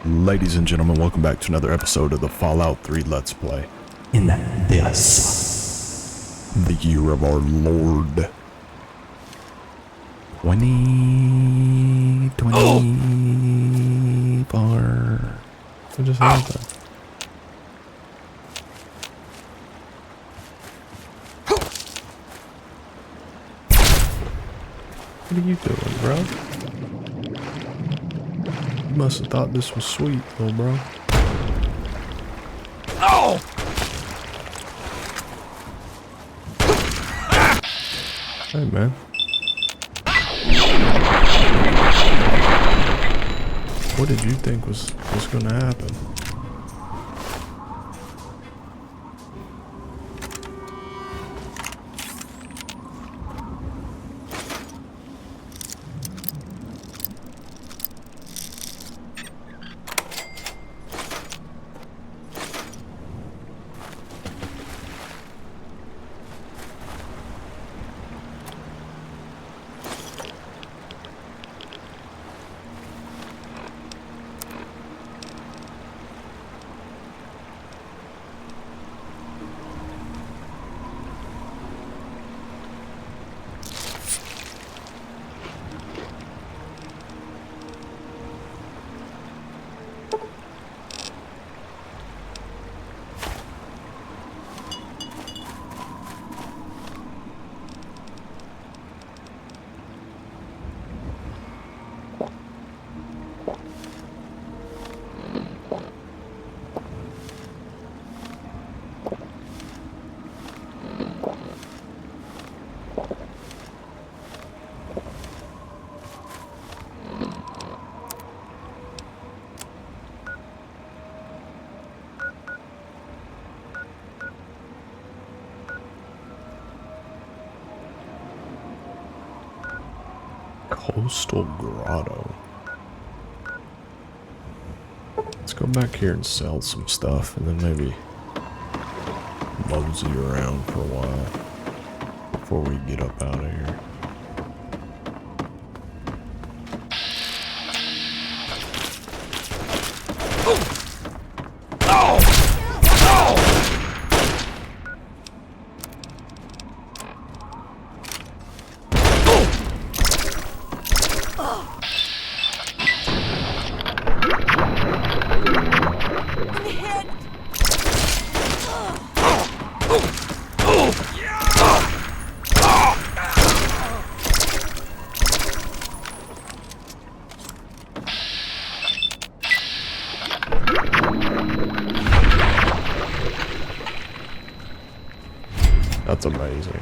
Ladies and gentlemen, welcome back to another episode of the Fallout 3 Let's Play. In this, the year of our Lord. 2024. What just happened? What are you doing, bro? You must have thought this was sweet, little bro. oh, Hey, man. What did you think was going to happen? Coastal Grotto. Let's go back here and sell some stuff and then maybe mosey around for a while before we get up out of here. That's amazing.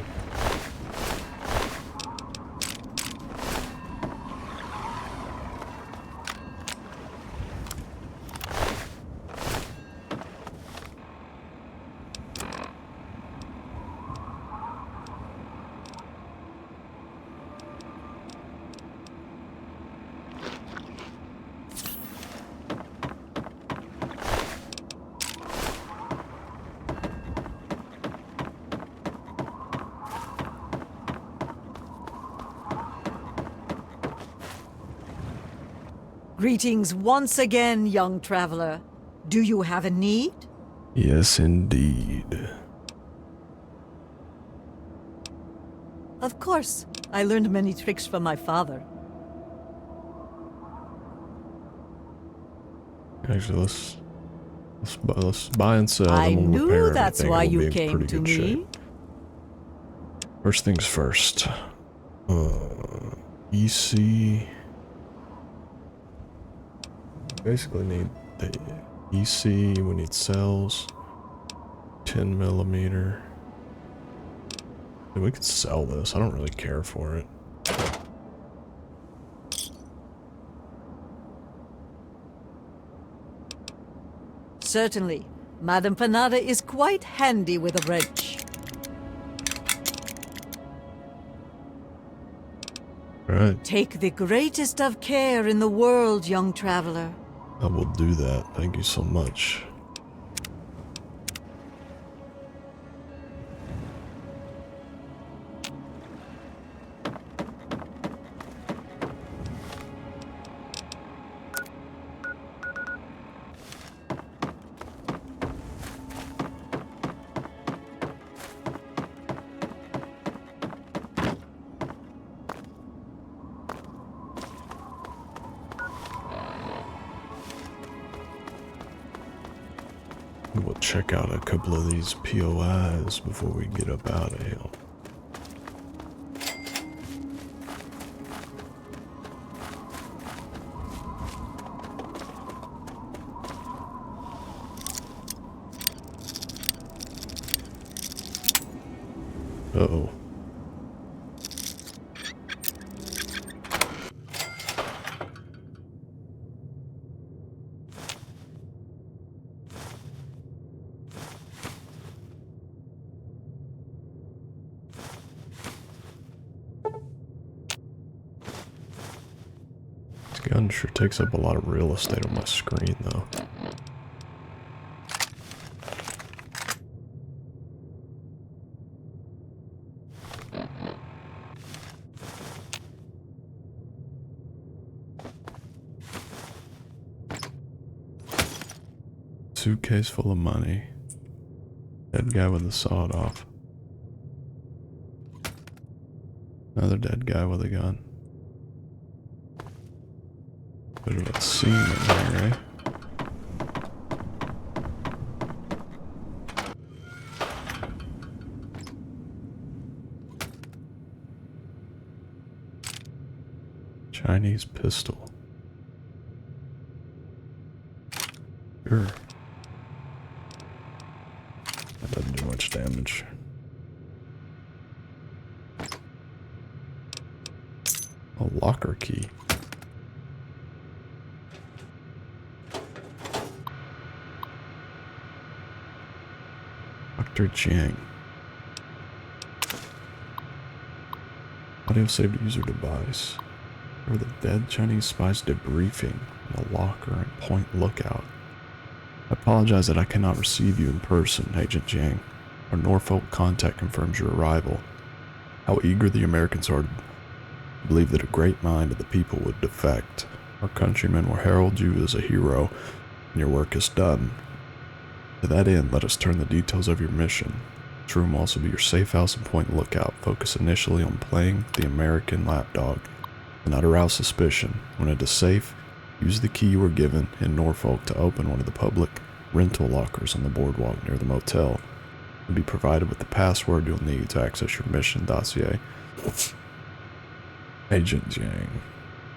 Greetings once again, young traveler. Do you have a need? Yes, indeed. Of course. I learned many tricks from my father. Actually, let's buy and sell. I then we'll knew repair that's everything, why and we'll you be in came pretty to good me. shape. First things first. EC. Basically need the EC. We need cells. 10mm. We could sell this. I don't really care for it. Certainly. Madame Panada is quite handy with a wrench. Alright, Take the greatest of care in the world, young traveler. I will do that. Thank you so much. We'll check out a couple of these POIs before we get up out of here. Uh-oh. This gun sure takes up a lot of real estate on my screen, though. Suitcase full of money. Dead guy with a sawed off. Another dead guy with a gun. Bit of a scene in here, Chinese pistol. Sure. That doesn't do much damage. A locker key. Dr. Jiang. Audio saved user device. Where the dead Chinese spies debriefing in a locker and Point Lookout. I apologize that I cannot receive you in person, Agent Jiang. Our Norfolk contact confirms your arrival. How eager the Americans are to believe that a great mind of the people would defect. Our countrymen will herald you as a hero, and your work is done. To that end, let us turn the details of your mission. This room will also be your safe house and Point Lookout. Focus initially on playing the American lapdog. Do not arouse suspicion. When it is safe, use the key you were given in Norfolk to open one of the public rental lockers on the boardwalk near the motel. You'll be provided with the password you'll need to access your mission dossier. Agent Jiang.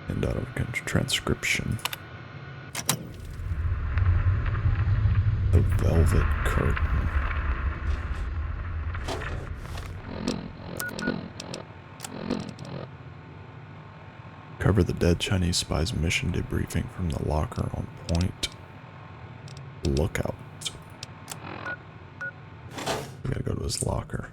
End out of transcription. The velvet curtain. Cover the dead Chinese spy's mission debriefing from the locker on Point Lookout. We gotta go to his locker.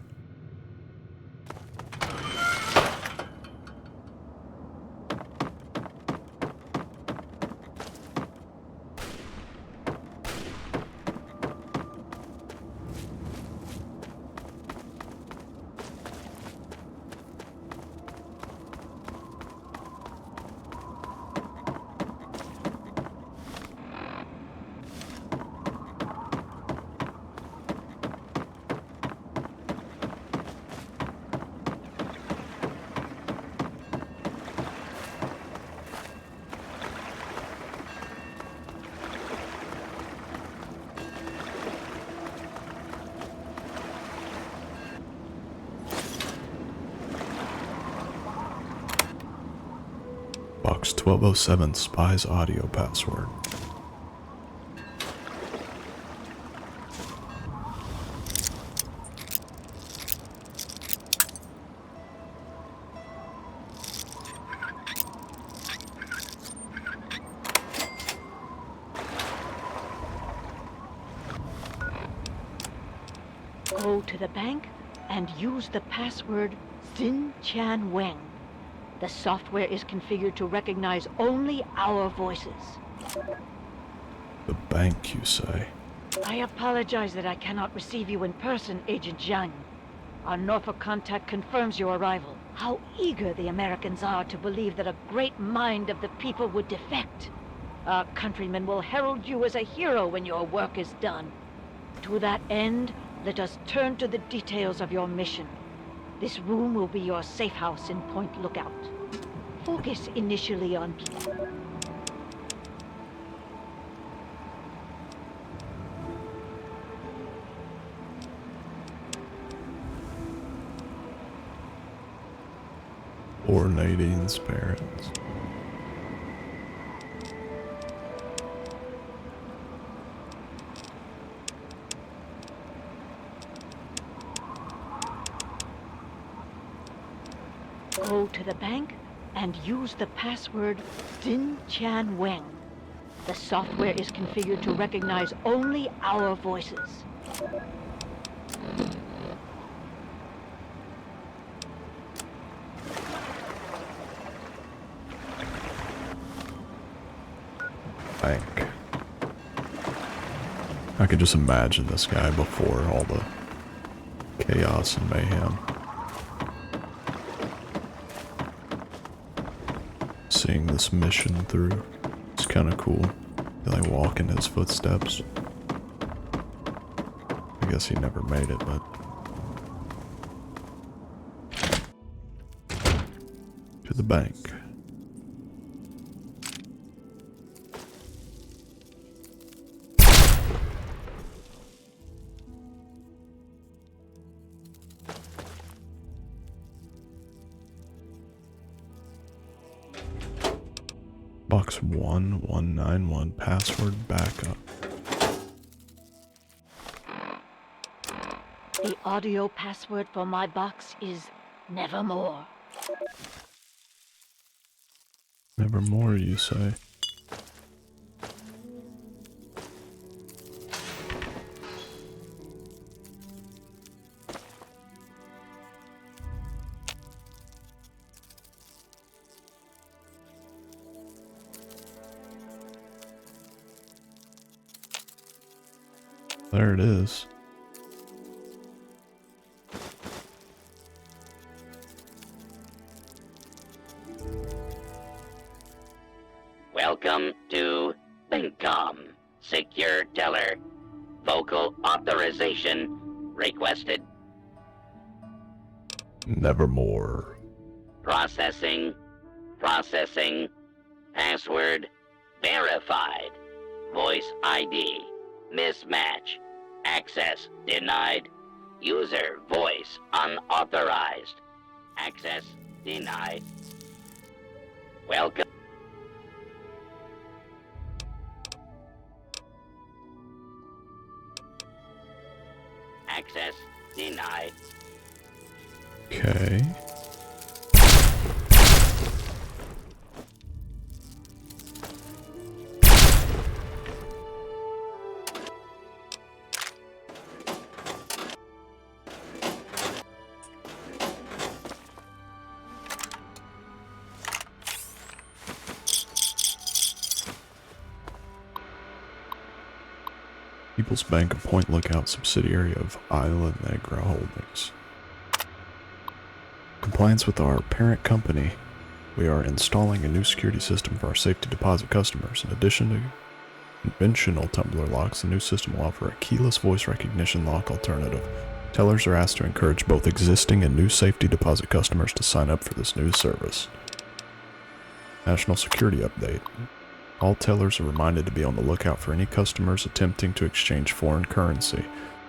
Box 1207 Spy's audio password. Go to the bank and use the password Xin Chan Weng. The software is configured to recognize only our voices. The bank, you say? I apologize that I cannot receive you in person, Agent Jiang. Our Norfolk contact confirms your arrival. How eager the Americans are to believe that a great mind of the people would defect. Our countrymen will herald you as a hero when your work is done. To that end, let us turn to the details of your mission. This room will be your safe house in Point Lookout. Focus initially on... Poor Nadine's parents. Go to the bank and use the password Din Chan Weng. The software is configured to recognize only our voices. Bank. I could just imagine this guy before all the chaos and mayhem. Seeing this mission through. It's kind of cool. Like walk in his footsteps. I guess he never made it, but to the bank. Box 1191 password backup. The audio password for my box is Nevermore. Nevermore, you say? There it is. Welcome to Thinkcom. Secure teller. Vocal authorization requested. Nevermore. Processing. Processing. Password verified. Voice ID. Mismatch. Access denied. User voice unauthorized. Access denied. Welcome. Access denied. Okay. People's Bank, a Point Lookout subsidiary of Isla Negra Holdings. Compliance with our parent company, we are installing a new security system for our safety deposit customers. In addition to conventional tumbler locks, the new system will offer a keyless voice recognition lock alternative. Tellers are asked to encourage both existing and new safety deposit customers to sign up for this new service. National Security Update. All tellers are reminded to be on the lookout for any customers attempting to exchange foreign currency.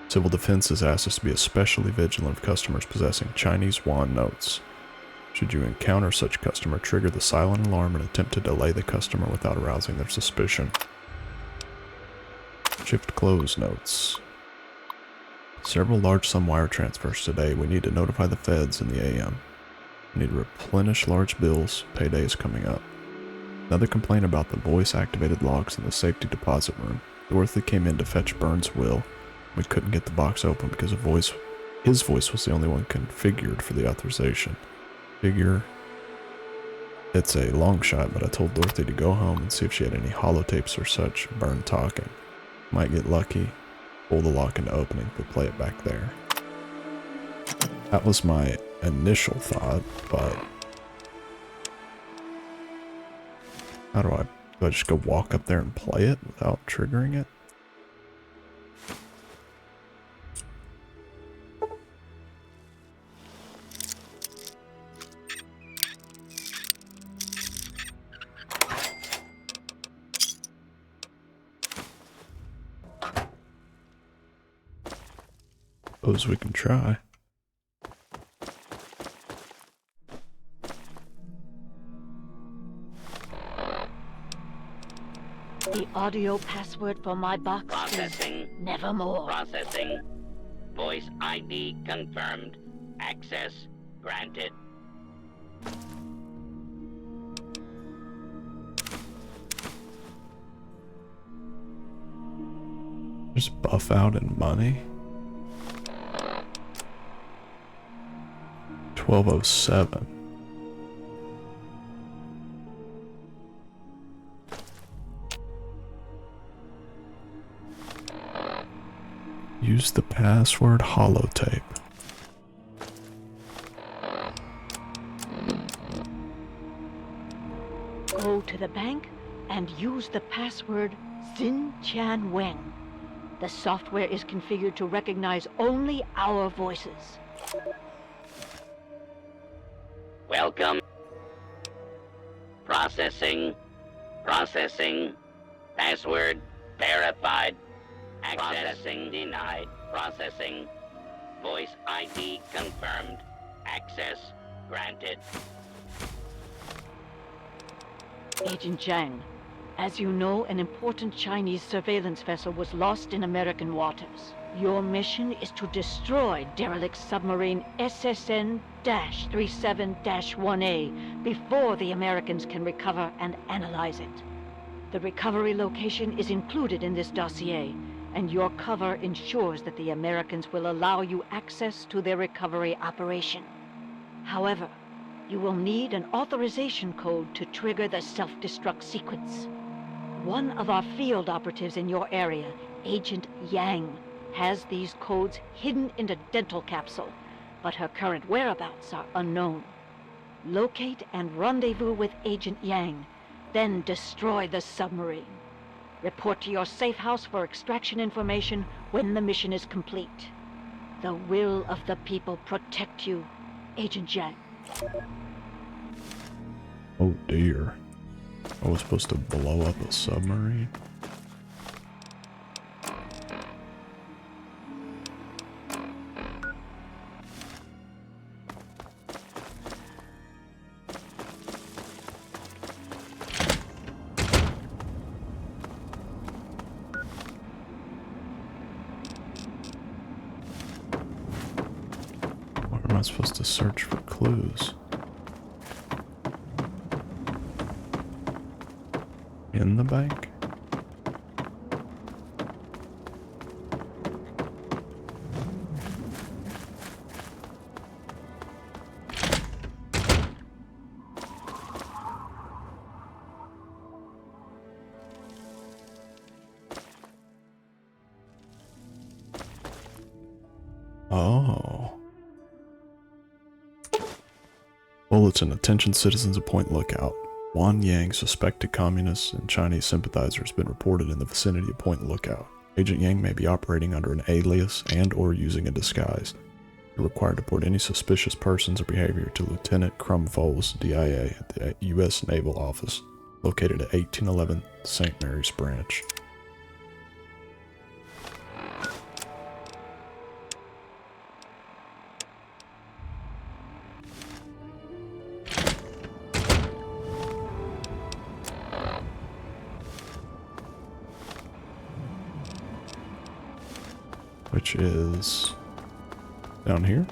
Civil Defense has asked us to be especially vigilant of customers possessing Chinese yuan notes. Should you encounter such customer, trigger the silent alarm and attempt to delay the customer without arousing their suspicion. Shift close notes. Several large sum wire transfers today. We need to notify the feds in the AM. We need to replenish large bills. Payday is coming up. Another complaint about the voice-activated locks in the safety deposit room. Dorothy came in to fetch Burns' will. We couldn't get the box open because his voice was the only one configured for the authorization. Figure it's a long shot, but I told Dorothy to go home and see if she had any holotapes or such. Burn talking. Might get lucky. Pull the lock into opening, but play it back there. That was my initial thought, but how do I just go walk up there and play it without triggering it? Suppose we can try. Audio password for my box Processing. is nevermore. Processing. Voice ID confirmed. Access granted. There's buff out and money. 1207. Use the password holotape. Go to the bank and use the password Xin Chan Weng. The software is configured to recognize only our voices. Welcome. Processing. Processing. Password verified. Processing denied. Processing. Voice ID confirmed. Access granted. Agent Zhang, as you know, an important Chinese surveillance vessel was lost in American waters. Your mission is to destroy derelict submarine SSN-37-1A before the Americans can recover and analyze it. The recovery location is included in this dossier, and your cover ensures that the Americans will allow you access to their recovery operation. However, you will need an authorization code to trigger the self-destruct sequence. One of our field operatives in your area, Agent Yang, has these codes hidden in a dental capsule, but her current whereabouts are unknown. Locate and rendezvous with Agent Yang, then destroy the submarine. Report to your safe house for extraction information when the mission is complete. The will of the people protect you, Agent Yang. Oh dear. I was supposed to blow up a submarine? Where am I supposed to search for clues? In the bank? Oh. Bulletin, attention citizens of Point Lookout. Wan Yang, suspected communist and Chinese sympathizer, has been reported in the vicinity of Point Lookout. Agent Yang may be operating under an alias and or using a disguise. You're required to report any suspicious persons or behavior to Lieutenant Crumfoles, DIA, at the U.S. Naval Office, located at 1811 St. Mary's Branch. Which is down here.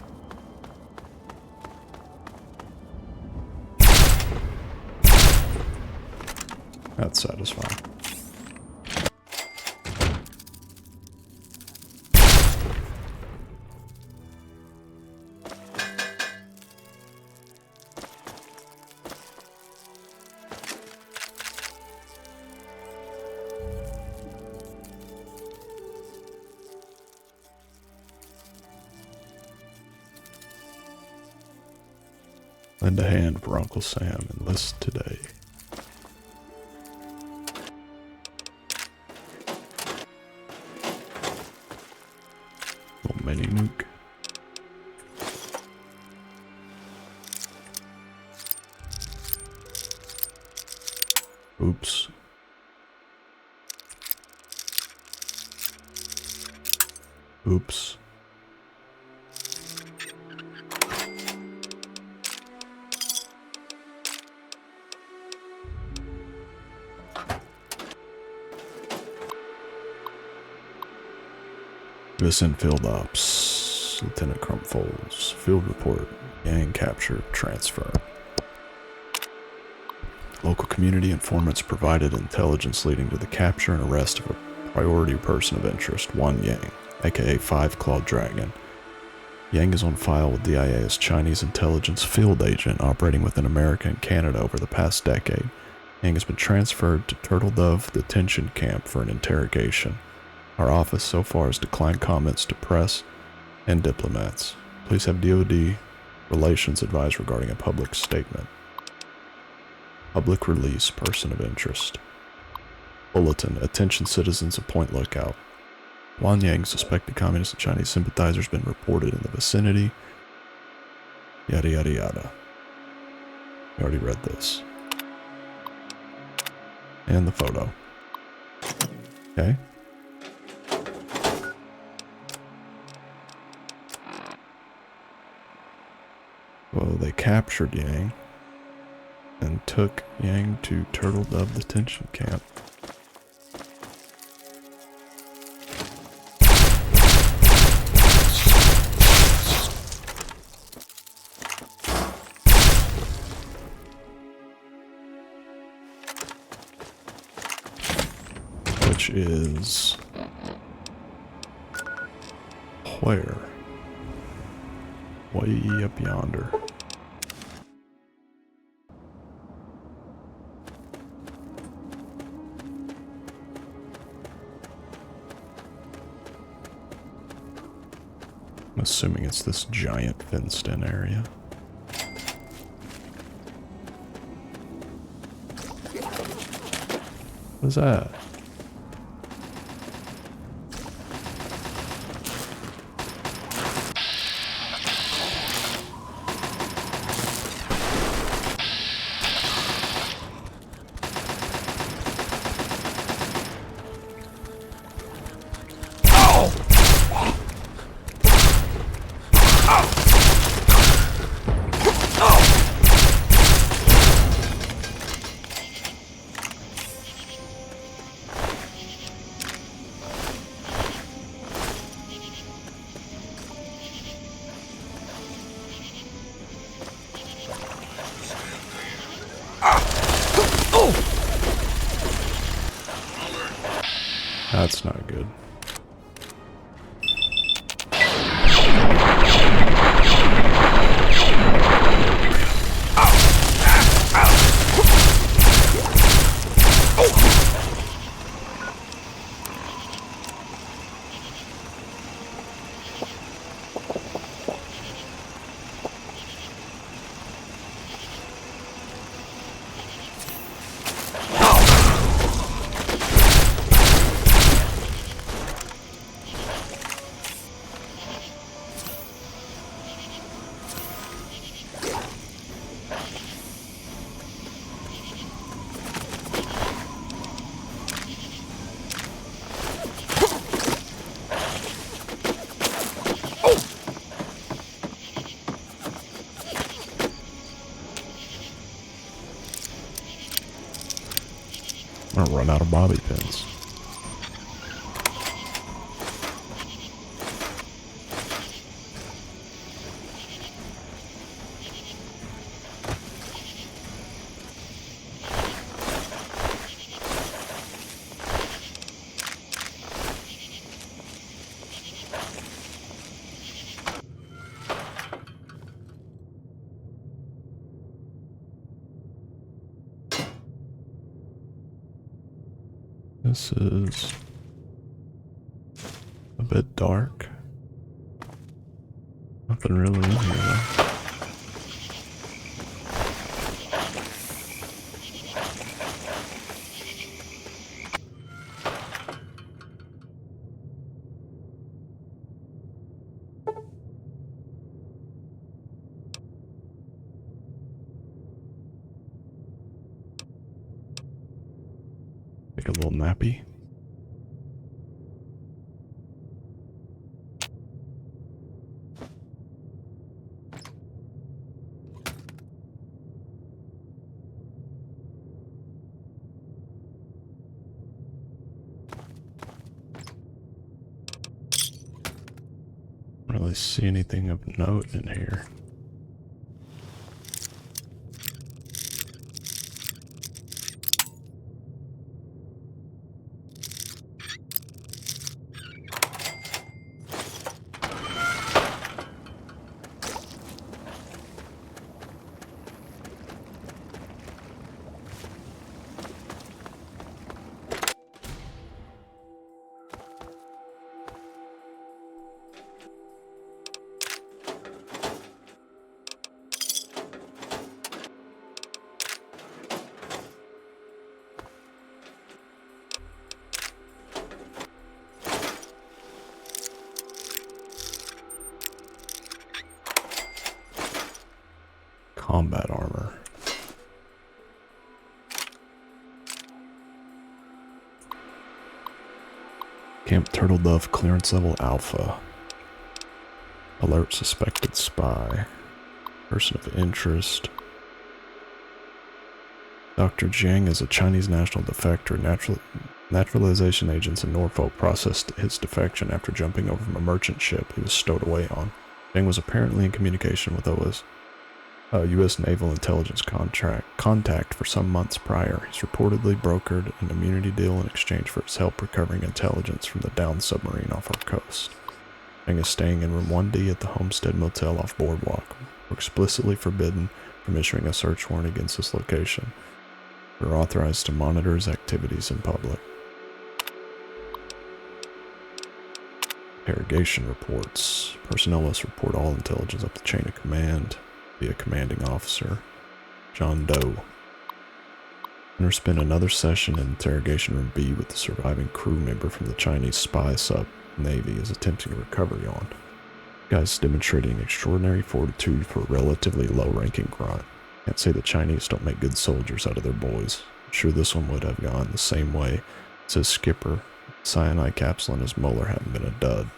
That's satisfying. Lend a hand for Uncle Sam, enlist today. Little mini nuke. Oops. Oops. Listen, Field Ops. Lieutenant Crumpfolds. Field report. Yang capture. Transfer. Local community informants provided intelligence leading to the capture and arrest of a priority person of interest, Wan Yang, aka Five Clawed Dragon. Yang is on file with DIA as Chinese intelligence field agent operating within America and Canada over the past decade. Yang has been transferred to Turtledove detention camp for an interrogation. Our office so far has declined comments to press and diplomats. Please have DoD Relations advise regarding a public statement. Public release, person of interest. Bulletin, attention citizens of Point Lookout. Wan Yang, suspected communist and Chinese sympathizer, has been reported in the vicinity. Yada yada yada. We already read this. And the photo. Okay. Well, they captured Yang and took Yang to Turtledove detention camp. Which is where? Way up yonder. I'm assuming it's this giant fenced-in area. What is that? That's not good. I'm gonna run out of bobby pins. This is a bit dark. Nothing really in here though. Take a little nappy. really see anything of note in here. Combat armor. Camp Turtledove clearance level alpha. Alert suspected spy. Person of interest. Dr. Jiang is a Chinese national defector. Naturalization agents in Norfolk processed his defection after jumping over from a merchant ship he was stowed away on. Jiang was apparently in communication with U.S. Naval Intelligence contact for some months prior. He's reportedly brokered an immunity deal in exchange for his help recovering intelligence from the downed submarine off our coast. Jiang is staying in room 1D at the Homestead Motel off Boardwalk. We're explicitly forbidden from issuing a search warrant against this location. We're authorized to monitor his activities in public. Interrogation reports. Personnel must report all intelligence up the chain of command via commanding officer John Doe. Enter spent another session in interrogation room B with the surviving crew member from the Chinese spy sub-Navy is attempting a recovery on. Guy's demonstrating extraordinary fortitude for a relatively low-ranking grunt. Can't say the Chinese don't make good soldiers out of their boys. I'm sure this one would have gone the same way as his skipper. Cyanide capsule in his molar hadn't been a dud.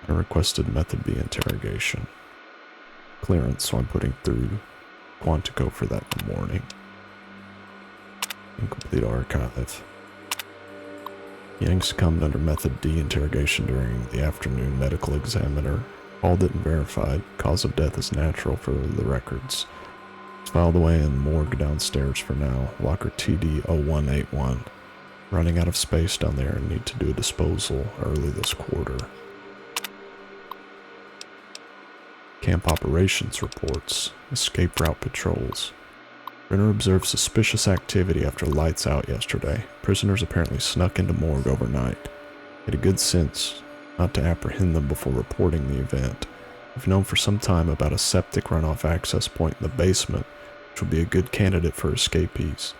I requested method B interrogation clearance, so I'm putting through Quantico for that in the morning. Incomplete archive. Yang succumbed under method D interrogation during the afternoon medical examiner. All didn't verified. Cause of death is natural for the records. It's filed away in the morgue downstairs for now. Locker TD 0181. Running out of space down there and need to do a disposal early this quarter. Camp operations reports. Escape route patrols. Renner observed suspicious activity after lights out yesterday. Prisoners apparently snuck into morgue overnight. He had a good sense not to apprehend them before reporting the event. We've known for some time about a septic runoff access point in the basement, which would be a good candidate for escapees.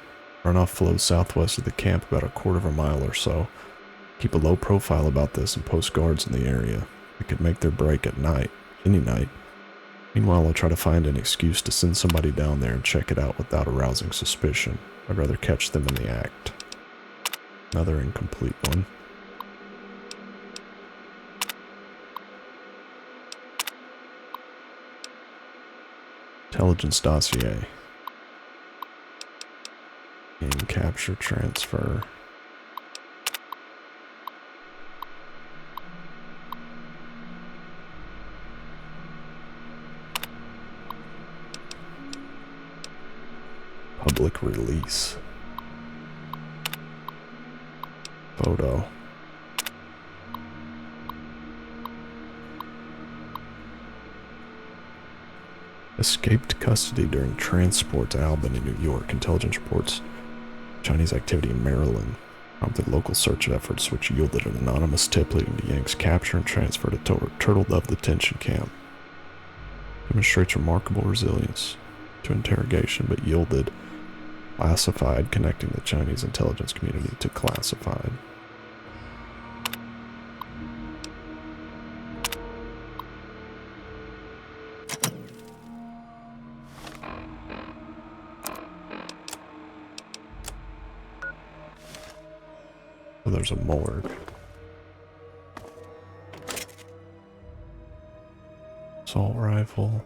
Runoff flows southwest of the camp about a quarter of a mile or so. Keep a low profile about this and post guards in the area. They could make their break at night, any night. Meanwhile, I'll try to find an excuse to send somebody down there and check it out without arousing suspicion. I'd rather catch them in the act. Another incomplete one. Intelligence dossier. And capture transfer. Public release. Photo. Escaped custody during transport to Albany, New York. Intelligence reports Chinese activity in Maryland. Prompted local search efforts which yielded an anonymous tip leading to Yang's capture and transfer to Turtledove detention camp. Demonstrates remarkable resilience to interrogation, but yielded classified, connecting the Chinese intelligence community to classified. So there's a morgue. Assault rifle.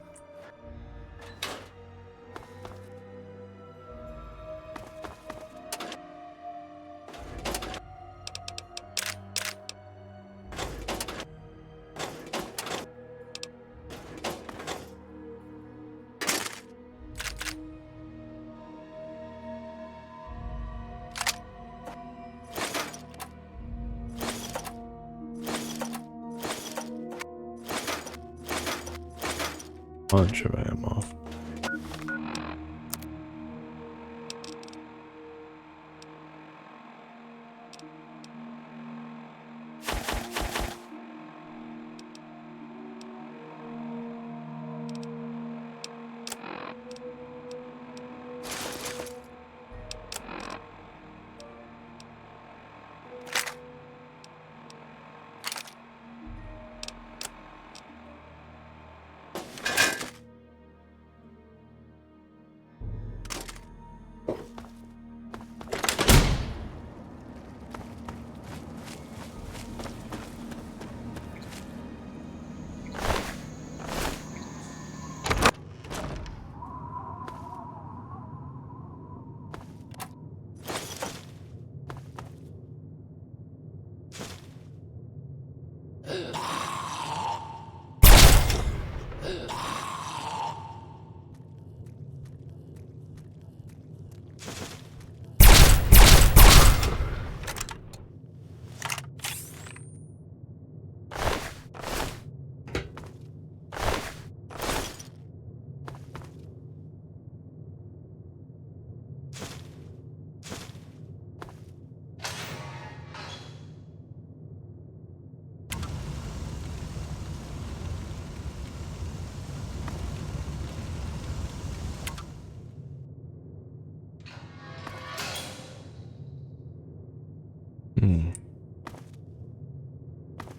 Bunch of ammo.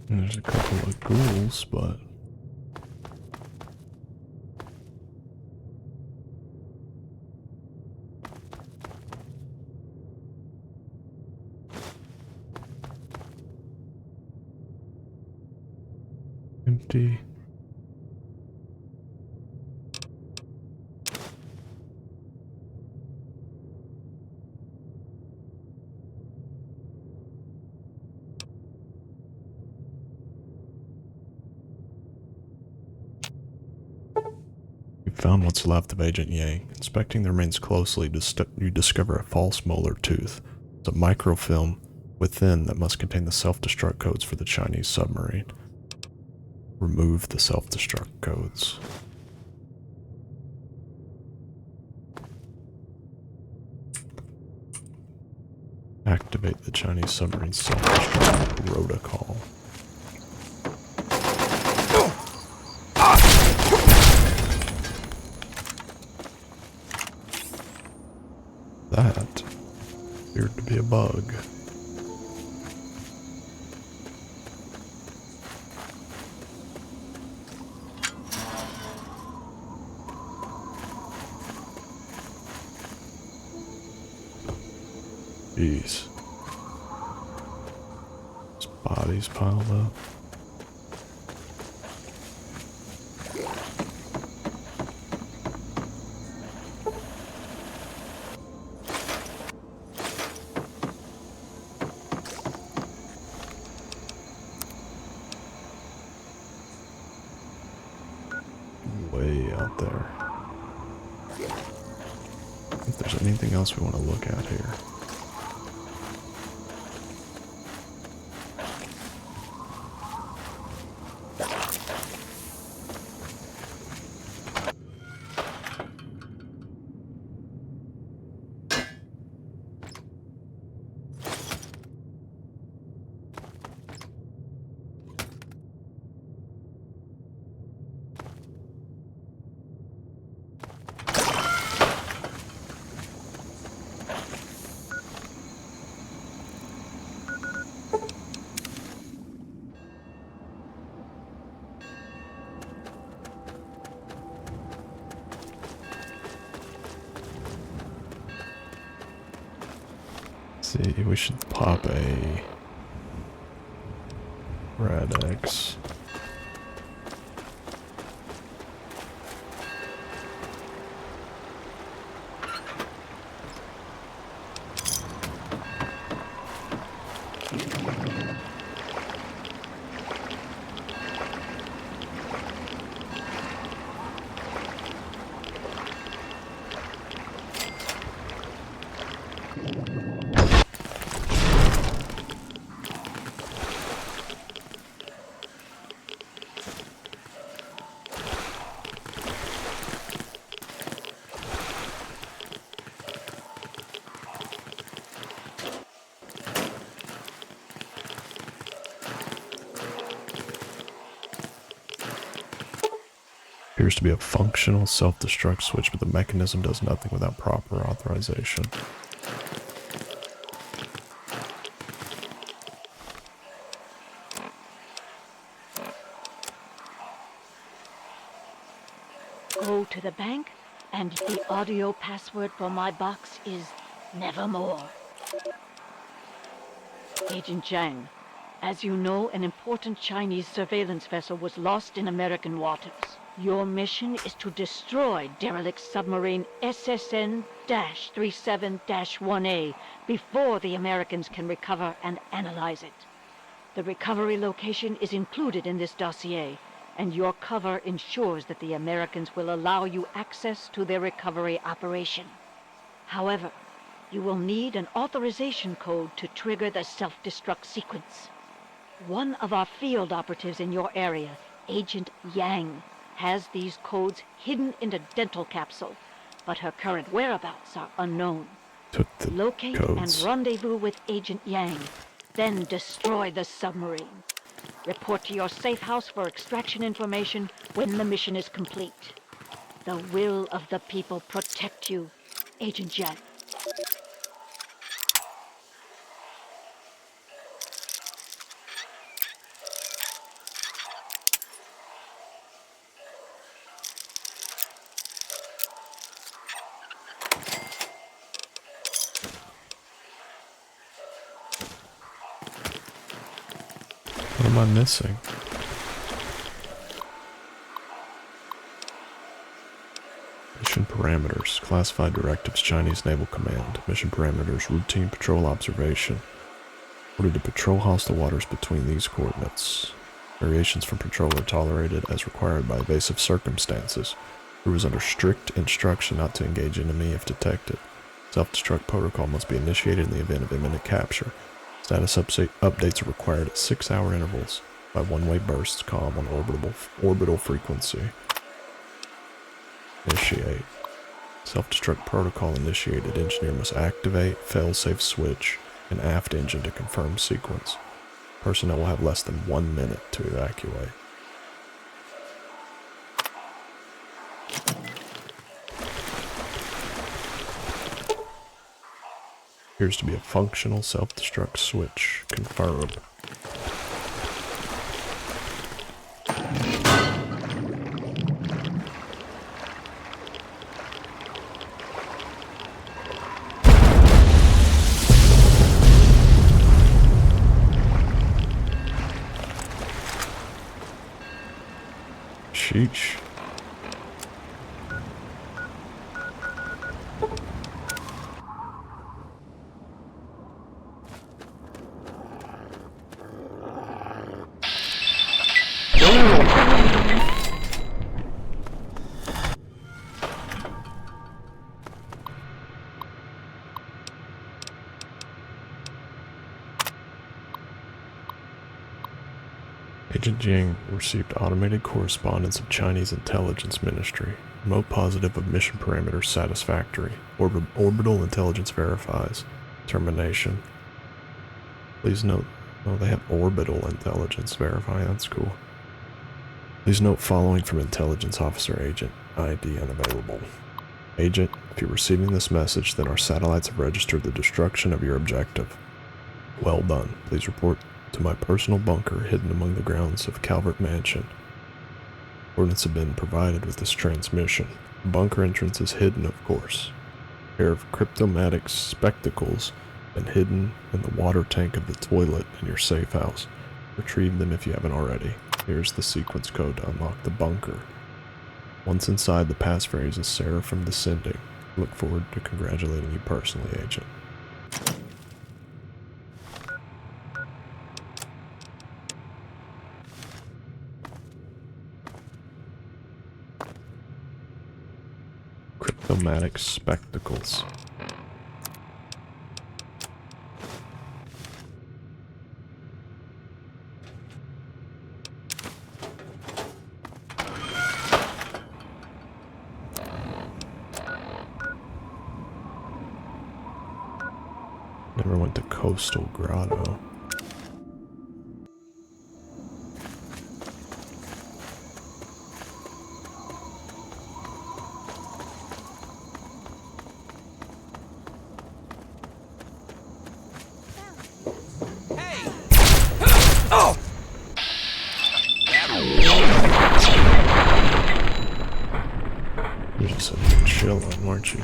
There's a couple of ghouls, but empty. Found what's left of Agent Yang. Inspecting the remains closely, you discover a false molar tooth. It's a microfilm within that must contain the self-destruct codes for the Chinese submarine. Remove the self-destruct codes. Activate the Chinese submarine self-destruct protocol. That appeared to be a bug. Jeez. There's bodies piled up. Way out there. If there's anything else we want to look at here. See, we should pop a red X. Appears to be a functional self-destruct switch, but the mechanism does nothing without proper authorization. Go to the bank, and the audio password for my box is nevermore. Agent Zhang, as you know, an important Chinese surveillance vessel was lost in American waters. Your mission is to destroy derelict submarine SSN-37-1A before the Americans can recover and analyze it. The recovery location is included in this dossier, and your cover ensures that the Americans will allow you access to their recovery operation. However, you will need an authorization code to trigger the self-destruct sequence. One of our field operatives in your area, Agent Yang, has these codes hidden in a dental capsule, but her current whereabouts are unknown. Locate and rendezvous with Agent Yang, then destroy the submarine. Report to your safe house for extraction information when the mission is complete. The will of the people protect you, Agent Yang. What am I missing? Mission parameters. Classified directives. Chinese Naval Command. Mission parameters. Routine patrol observation. Ordered to patrol hostile waters between these coordinates. Variations from patrol are tolerated as required by evasive circumstances. Crew is under strict instruction not to engage enemy if detected. Self-destruct protocol must be initiated in the event of imminent capture. Status updates are required at 6-hour intervals by one-way bursts, calm on orbital frequency. Initiate. Self-destruct protocol initiated. Engineer must activate fail-safe switch and aft engine to confirm sequence. Personnel will have less than 1 minute to evacuate. Appears to be a functional self-destruct switch. Confirmed. Sheesh. Agent Jing received automated correspondence of Chinese intelligence ministry. Remote positive of mission parameters satisfactory. Orbital intelligence verifies. Termination. Please note, oh, they have orbital intelligence verify. That's cool. Please note following from intelligence officer agent. ID unavailable. Agent, if you're receiving this message, then our satellites have registered the destruction of your objective. Well done. Please report to my personal bunker hidden among the grounds of Calvert Mansion. Coordinates have been provided with this transmission. The bunker entrance is hidden, of course. A pair of cryptomatic spectacles and hidden in the water tank of the toilet in your safe house. Retrieve them if you haven't already. Here's the sequence code to unlock the bunker. Once inside, the passphrase is Seraphim Descending. Look forward to congratulating you personally, Agent. Cryptomatic spectacles. Never went to Coastal Grotto. aren't you?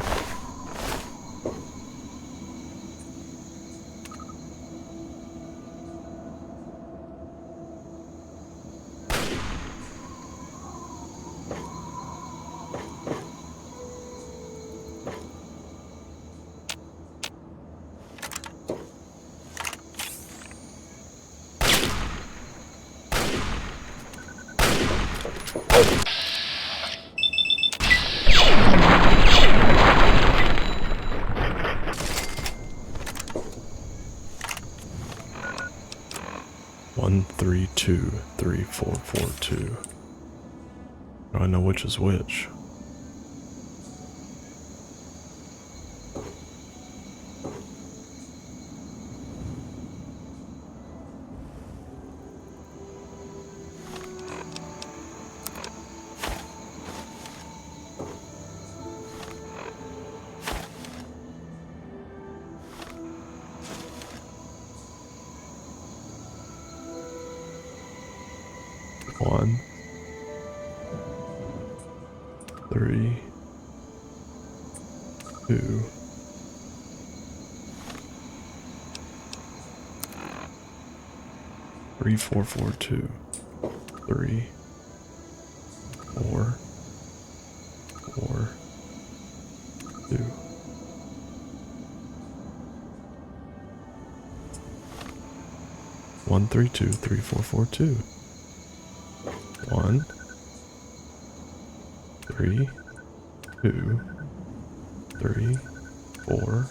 One, 3, 2, 3, 4, 4, 2. Do I know which is which? One, 3, 2. Three, 4, 4, 2. 3, 4, 4, 2. One, 3, 2, 3, 4, 4, 2. 1, 3, 2, 3, 4,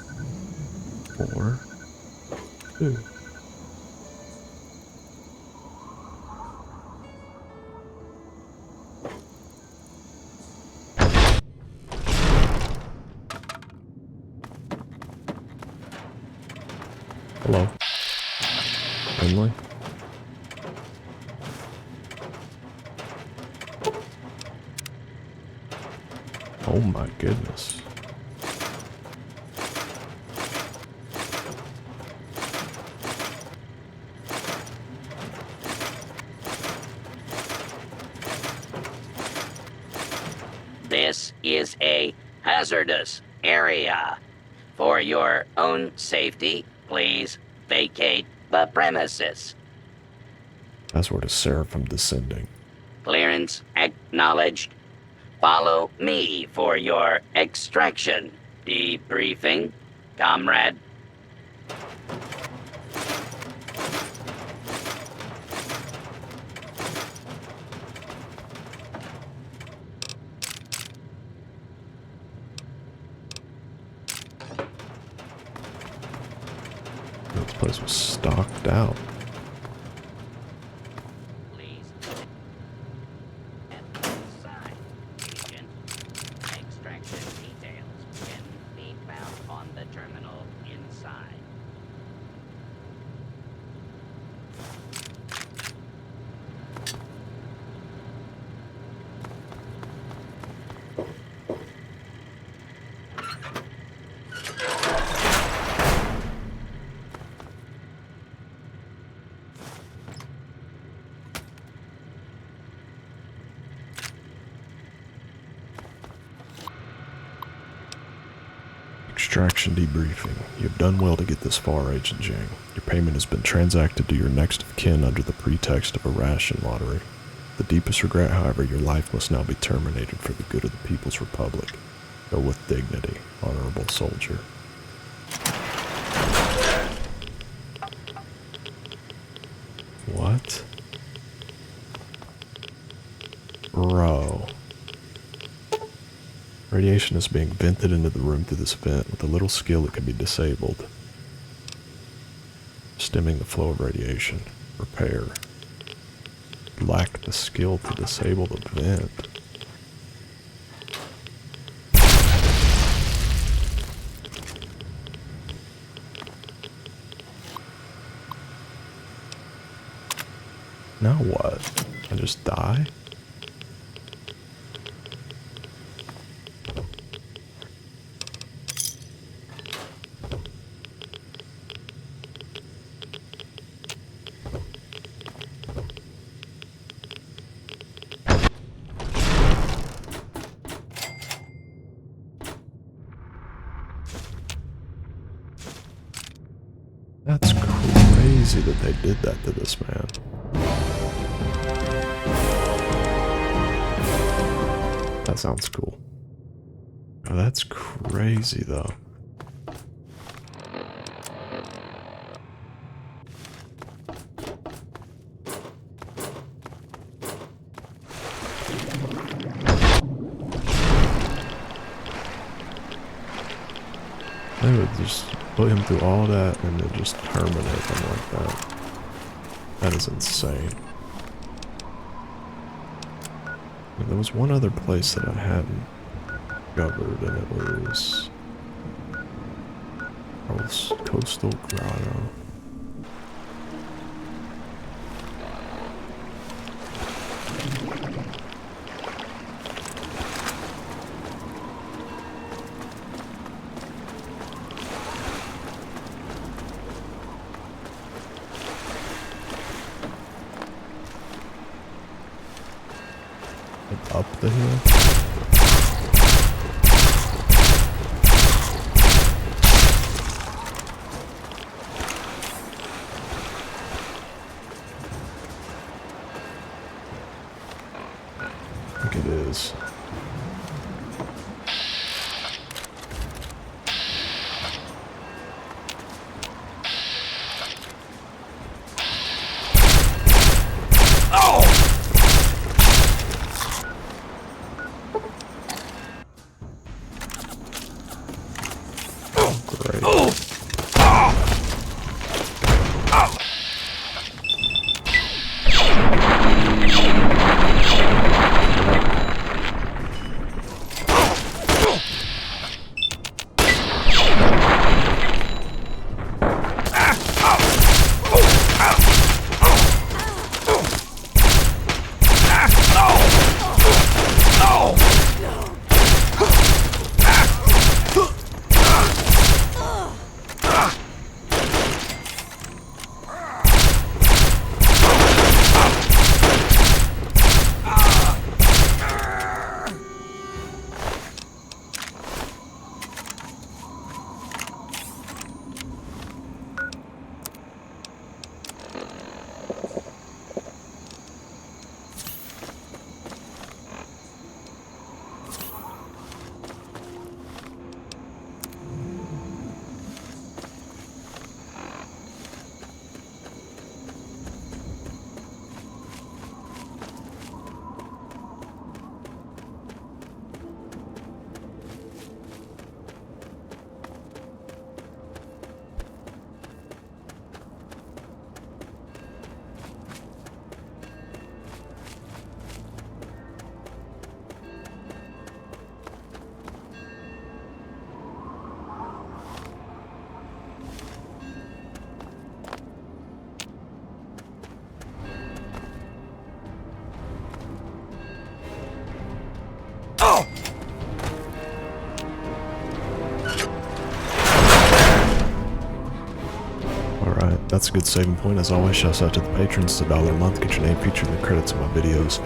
4, 2. Hello. Friendly? Oh my goodness. This is a hazardous area. For your own safety, please vacate the premises. Password is Seraphim Descending. Clearance acknowledged. Follow me for your extraction debriefing, comrade. This place was stocked out. Please. Sign, agent. Extraction details can be found on the terminal inside. Extraction debriefing. You have done well to get this far, Agent Jang. Your payment has been transacted to your next of kin under the pretext of a ration lottery. The deepest regret, however, your life must now be terminated for the good of the People's Republic. Go with dignity, honorable soldier. What? Bro. Radiation is being vented into the room through this vent. With a little skill, it can be disabled. Stemming the flow of radiation. Repair. Lack the skill to disable the vent. Now what? I just die? crazy that they did that to this man. That sounds cool. Oh, that's crazy though. They would just put him through all that and then just terminate him like that. That is insane. And there was one other place that I hadn't covered, and it was Coastal Grotto. Up the hill. I think it is. That's a good saving point. As always, shouts out to the patrons. It's $1 a month. Get your name featured in the credits of my videos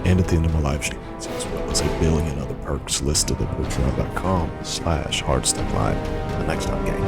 and at the end of my live streams, as well as a billion other perks listed at patreon.com/hardstufflive. Until next time, gang.